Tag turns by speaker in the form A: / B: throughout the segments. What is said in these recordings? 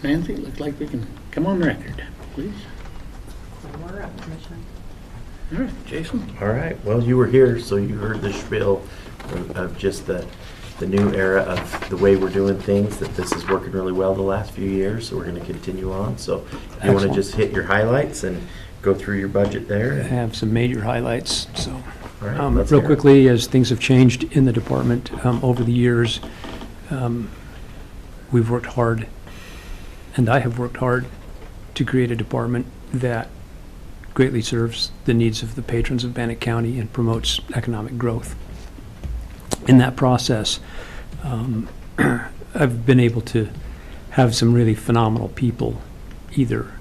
A: Nancy, it looks like we can come on record, please.
B: We're up, Commissioner.
A: All right, Jason.
C: All right, well, you were here, so you heard the spiel of just the new era of the way we're doing things, that this is working really well the last few years, so we're going to continue on. So if you want to just hit your highlights and go through your budget there.
D: I have some major highlights. So,
C: All right, let's
D: real
C: hear it.
D: quickly, as things have changed in the department over the years, we've worked hard, and I have worked hard to create a department that greatly serves the needs of the patrons of Bannock County and promotes economic growth. In that process, I've been able to have some really phenomenal people either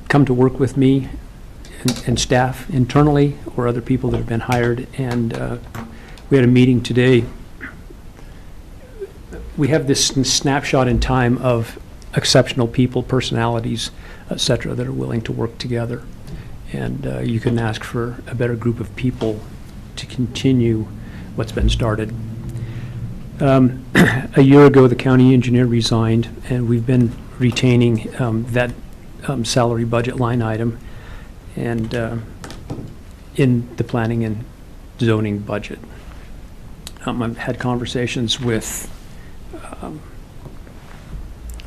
D: come to work with me and staff internally, or other people that have been hired. And we had a meeting today. We have this snapshot in time of exceptional people, personalities, etc., that are willing to work together. And you couldn't ask for a better group of people to continue what's been started. A year ago, the county engineer resigned, and we've been retaining that salary budget line item and in the planning and zoning budget. I've had conversations with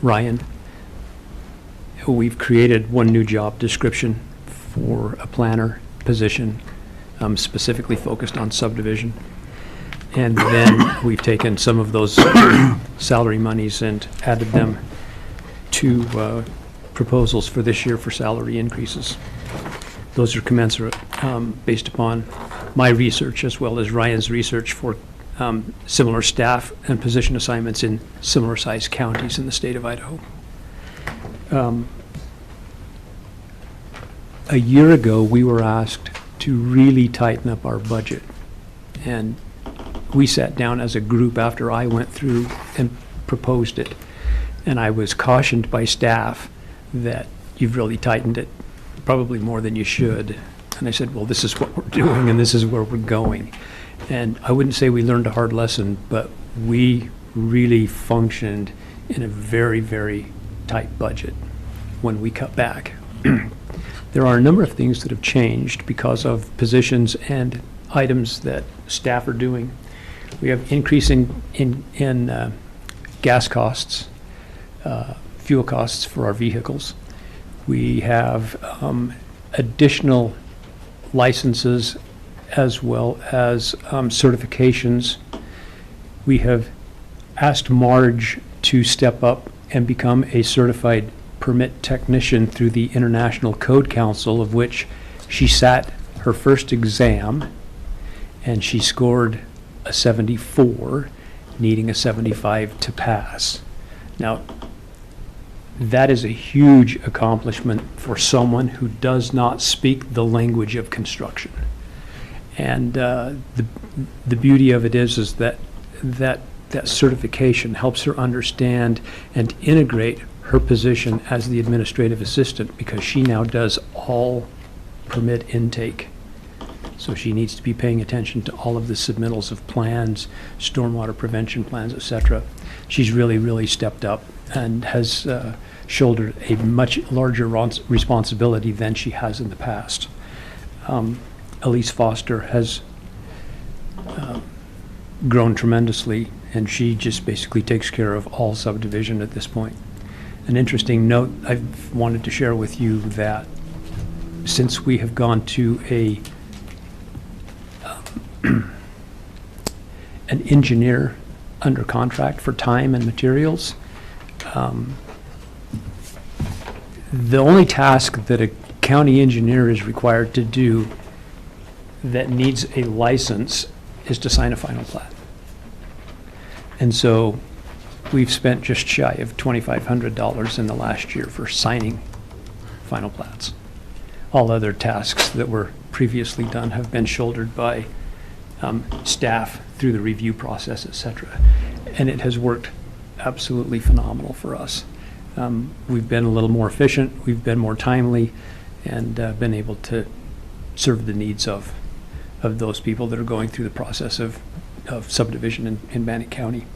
D: Ryan. We've created one new job description for a planner position, specifically focused on subdivision. And then we've taken some of those salary monies and added them to proposals for this year for salary increases. Those are commensurate based upon my research as well as Ryan's research for similar staff and position assignments in similar sized counties in the state of Idaho. A year ago, we were asked to really tighten up our budget, and we sat down as a group after I went through and proposed it, and I was cautioned by staff that you've really tightened it, probably more than you should. And I said, well, this is what we're doing and this is where we're going. And I wouldn't say we learned a hard lesson, but we really functioned in a very, very tight budget when we cut back. There are a number of things that have changed because of positions and items that staff are doing. We have increasing in gas costs, fuel costs for our vehicles. We have additional licenses as well as certifications. We have asked Marge to step up and become a certified permit technician through the International Code Council, of which she sat her first exam and she scored a 74, needing a 75 to pass. Now, that is a huge accomplishment for someone who does not speak the language of construction. And the beauty of it is that certification helps her understand and integrate her position as the administrative assistant, because she now does all permit intake. So she needs to be paying attention to all of the submittals of plans, stormwater prevention plans, etc. She's really, really stepped up and has shouldered a much larger responsibility than she has in the past. Elise Foster has grown tremendously, and she just basically takes care of all subdivision at this point. An interesting note I've wanted to share with you, that since we have gone to an engineer under contract for time and materials, the only task that a county engineer is required to do that needs a license is to sign a final plat. And so we've spent just shy of $2,500 in the last year for signing final plats. All other tasks that were previously done have been shouldered by staff through the review process, etc. And it has worked absolutely phenomenal for us. We've been a little more efficient, we've been more timely, and been able to serve the needs of those people that are going through the process of subdivision in Bannock County.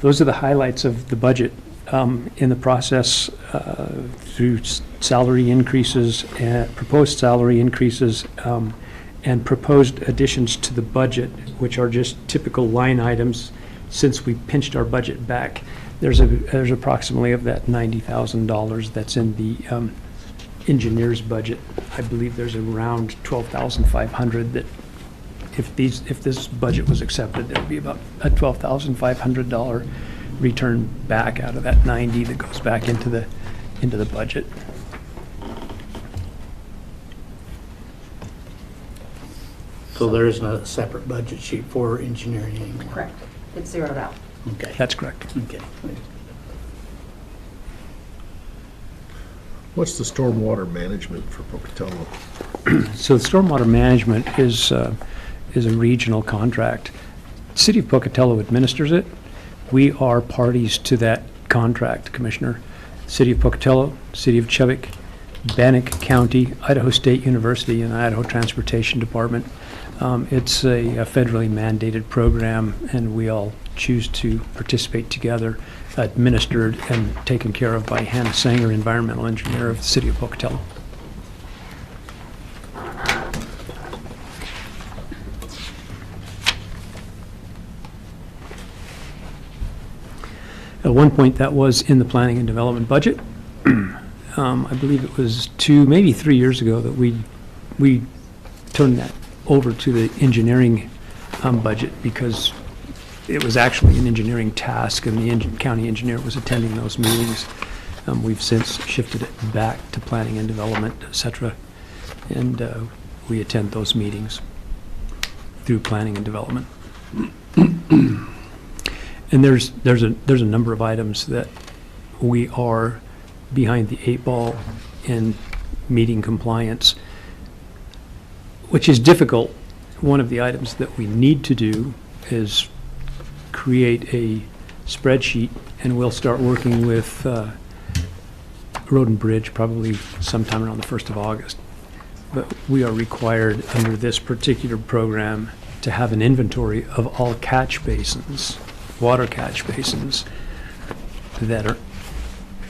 D: Those are the highlights of the budget. in the process through salary increases, proposed salary increases, and proposed additions to the budget, which are just typical line items. Since we pinched our budget back, there's approximately of that $90,000 that's in the engineer's budget. I believe there's around $12,500 that if this budget was accepted, there would be about a $12,500 return back out of that 90 that goes back into the budget.
A: So there isn't a separate budget sheet for engineering anymore?
B: Correct. It's zeroed out.
A: Okay.
D: That's correct.
A: Okay.
E: What's the stormwater management for Pocatello?
D: So the stormwater management is a regional contract. City of Pocatello administers it. We are parties to that contract, Commissioner. City of Pocatello, City of Chubbuck, Bannock County, Idaho State University, and Idaho Transportation Department. It's a federally mandated program, and we all choose to participate together, administered and taken care of by Hannah Sanger, environmental engineer of the City of Pocatello. At one point, that was in the planning and development budget. I believe it was maybe 3 years ago that we turned that over to the engineering budget because it was actually an engineering task and the county engineer was attending those meetings. We've since shifted it back to planning and development, et cetera, and we attend those meetings through planning and development. And there's a number of items that we are behind the 8 ball in meeting compliance, which is difficult. One of the items that we need to do is create a spreadsheet, and we'll start working with Road and Bridge probably sometime around the 1st of August. But we are required under this particular program to have an inventory of all catch basins, water catch basins that are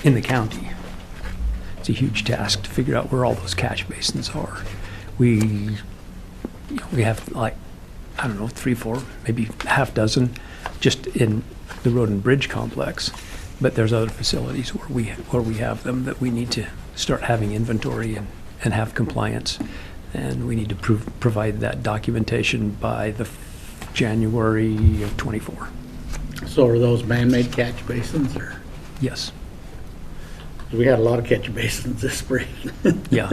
D: in the county. It's a huge task to figure out where all those catch basins are. We have like, I don't know, 3, 4, maybe half dozen just in the Road and Bridge complex. But there's other facilities where we have them that we need to start having inventory and have compliance. And we need to provide that documentation by the January of 24.
A: So are those man-made catch basins, or?
D: Yes.
A: We had a lot of catch basins this spring.
D: Yeah.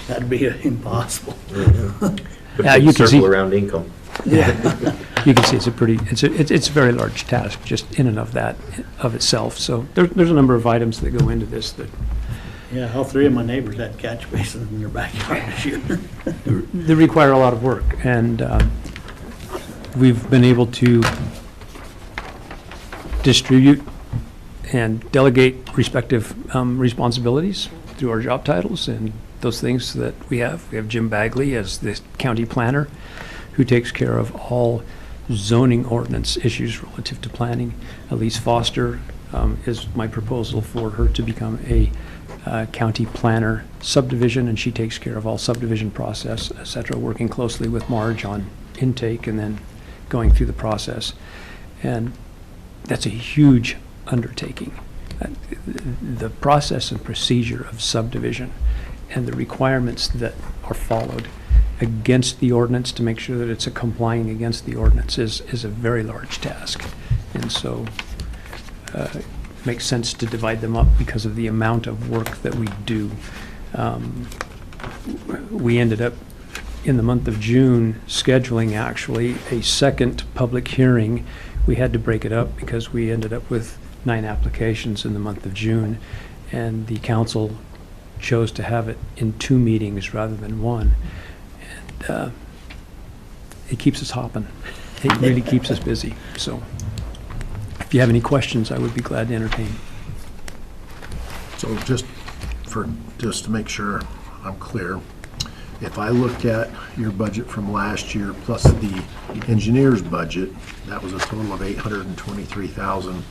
A: That'd be impossible.
C: The
D: Yeah,
C: big
D: you can see-
C: circle around income.
D: You can see it's a very large task just in and of that of itself. So there's a number of items that go into this that
A: Yeah, all 3 of my neighbors had catch basins in their backyard this year.
D: they require a lot of work, and we've been able to distribute and delegate respective responsibilities through our job titles and those things that we have. We have Jim Bagley as the county planner, who takes care of all zoning ordinance issues relative to planning. Elise Foster is my proposal for her to become a county planner subdivision, and she takes care of all subdivision process, et cetera, working closely with Marge on intake and then going through the process. And that's a huge undertaking. The process and procedure of subdivision and the requirements that are followed against the ordinance to make sure that it's complying against the ordinance is a very large task. And so it makes sense to divide them up because of the amount of work that we do. We ended up in the month of June scheduling actually a second public hearing. We had to break it up because we ended up with 9 applications in the month of June, and the council chose to have it in 2 meetings rather than 1. And it keeps us hopping. It really keeps us busy. So if you have any questions, I would be glad to entertain.
E: So just to make sure I'm clear, if I look at your budget from last year plus the engineer's budget, that was a total of $823,000,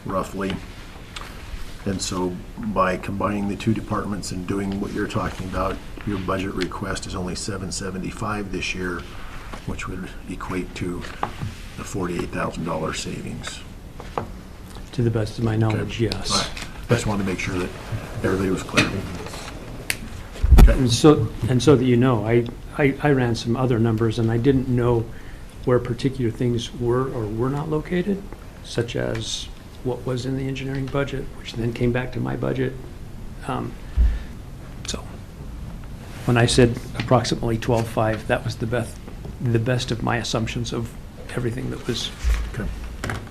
E: roughly. And so by combining the two departments and doing what you're talking about, your budget request is only $775 this year, which would equate to the $48,000 savings.
D: To the best of my knowledge,
E: Okay.
D: yes.
E: All right. I just wanted to make sure that everybody was clear.
D: And so that you know, I ran some other numbers and I didn't know where particular things were or were not located, such as what was in the engineering budget, which then came back to my budget. So when I said approximately 12.5, that was the best of my assumptions of everything that was
E: Okay.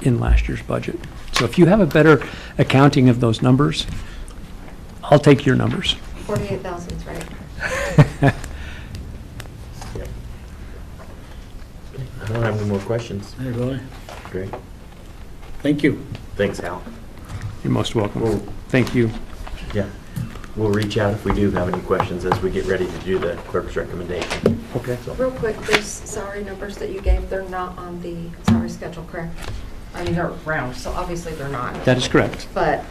D: in last year's budget. So if you have a better accounting of those numbers, I'll take your numbers.
B: 48,000's right.
C: I don't have any more questions.
A: There, really.
C: Great.
A: Thank you.
C: Thanks, Al.
D: You're most welcome.
C: Well-
D: Thank you.
C: Yeah. We'll reach out if we do have any questions as we get ready to do the clerk's recommendation.
D: Okay.
C: So,
B: Real quick, those salary numbers that you gave, they're not on the salary schedule, correct? I mean, they're round, so obviously they're not.
D: That is correct.
B: But,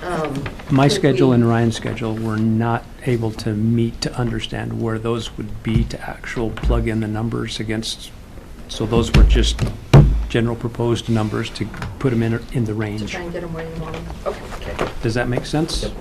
D: My
B: could
D: schedule
B: we-
D: and Ryan's schedule were not able to meet to understand where those would be to actual plug in the numbers against. So those were just general proposed numbers to put them in the
B: To
D: range.
B: try and get them where you want them. Okay.
C: okay.
D: Does that make sense?
C: Yep.